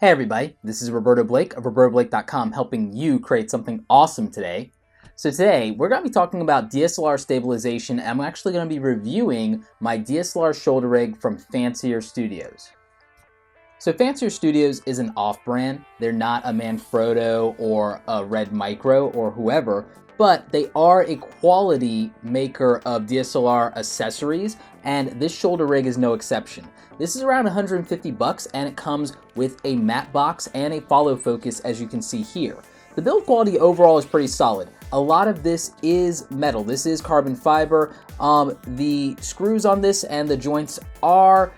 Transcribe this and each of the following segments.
Hey everybody, this is Roberto Blake of robertoblake.com helping you create something awesome today. So today we're going to be talking about DSLR stabilization, and I'm actually going to be reviewing my DSLR shoulder rig from Fancier Studios. So Fancier Studios is an off-brand. They're not a Manfrotto or a Red Micro or whoever, but they are a quality maker of DSLR accessories, and this shoulder rig is no exception. This is around 150 bucks, and it comes with a Mattebox and a follow focus, as you can see here. The build quality overall is pretty solid. A lot of this is metal. This is carbon fiber. The screws on this and the joints are,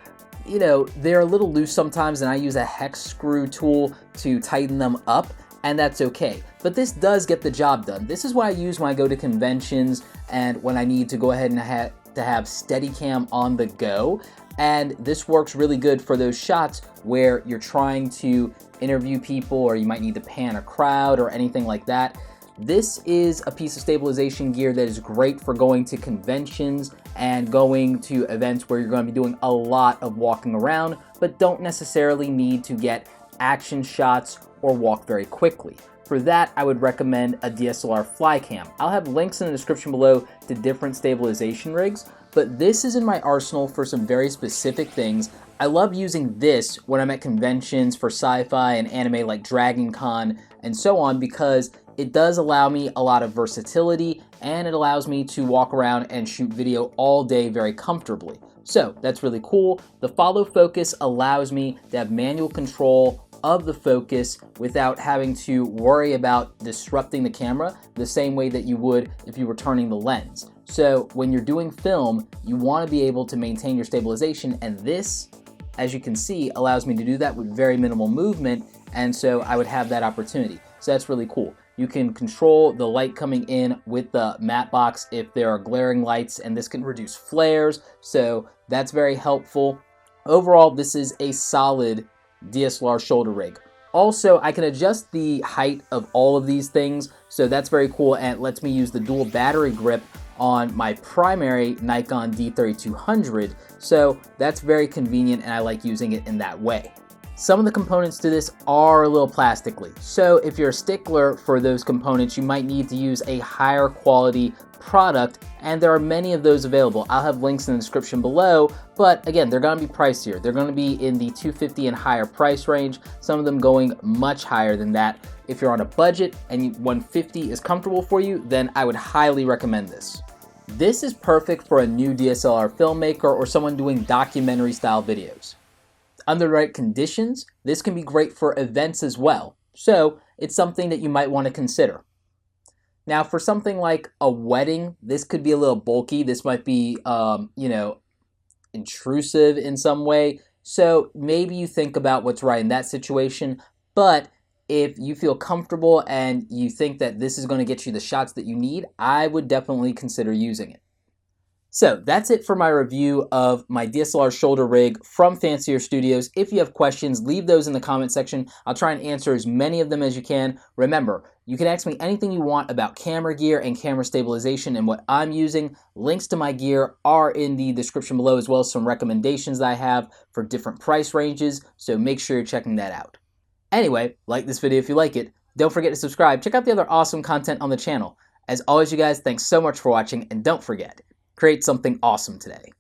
they're a little loose sometimes, and I use a hex screw tool to tighten them up, and that's okay. But this does get the job done. This is why I use when I go to conventions and when I need to go ahead and have Steadicam on the go. And this works really good for those shots where you're trying to interview people, or you might need to pan a crowd or anything like that. This is a piece of stabilization gear that is great for going to conventions and going to events where you're going to be doing a lot of walking around, but don't necessarily need to get action shots or walk very quickly. For that, I would recommend a DSLR Flycam. I'll have links in the description below to different stabilization rigs, but this is in my arsenal for some very specific things. I love using this when I'm at conventions for sci-fi and anime like Dragon Con and so on, because it does allow me a lot of versatility, and it allows me to walk around and shoot video all day very comfortably. So that's really cool. The follow focus allows me to have manual control of the focus without having to worry about disrupting the camera the same way that you would if you were turning the lens. So when you're doing film, you want to be able to maintain your stabilization, and this, as you can see, allows me to do that with very minimal movement, and so I would have that opportunity. So that's really cool. You can control the light coming in with the Mattebox if there are glaring lights, and this can reduce flares, so that's very helpful. Overall, this is a solid DSLR shoulder rig. Also, I can adjust the height of all of these things, so that's very cool, and it lets me use the dual battery grip on my primary Nikon D3200, so that's very convenient, and I like using it in that way. Some of the components to this are a little plastically, so if you're a stickler for those components, you might need to use a higher quality product, and there are many of those available. I'll have links in the description below, but again, they're going to be pricier. They're going to be in the $250 and higher price range, some of them going much higher than that. If you're on a budget and $150 is comfortable for you, then I would highly recommend this. This is perfect for a new DSLR filmmaker or someone doing documentary style videos. Under the right conditions, this can be great for events as well, so it's something that you might want to consider. Now, for something like a wedding, this could be a little bulky. This might be, intrusive in some way. So maybe you think about what's right in that situation. But if you feel comfortable and you think that this is going to get you the shots that you need, I would definitely consider using it. So that's it for my review of my DSLR shoulder rig from Fancier Studios. If you have questions, leave those in the comment section. I'll try and answer as many of them as you can. Remember, you can ask me anything you want about camera gear and camera stabilization and what I'm using. Links to my gear are in the description below, as well as some recommendations that I have for different price ranges, so make sure you're checking that out. Anyway, like this video if you like it. Don't forget to subscribe. Check out the other awesome content on the channel. As always, you guys, thanks so much for watching, and don't forget, create something awesome today.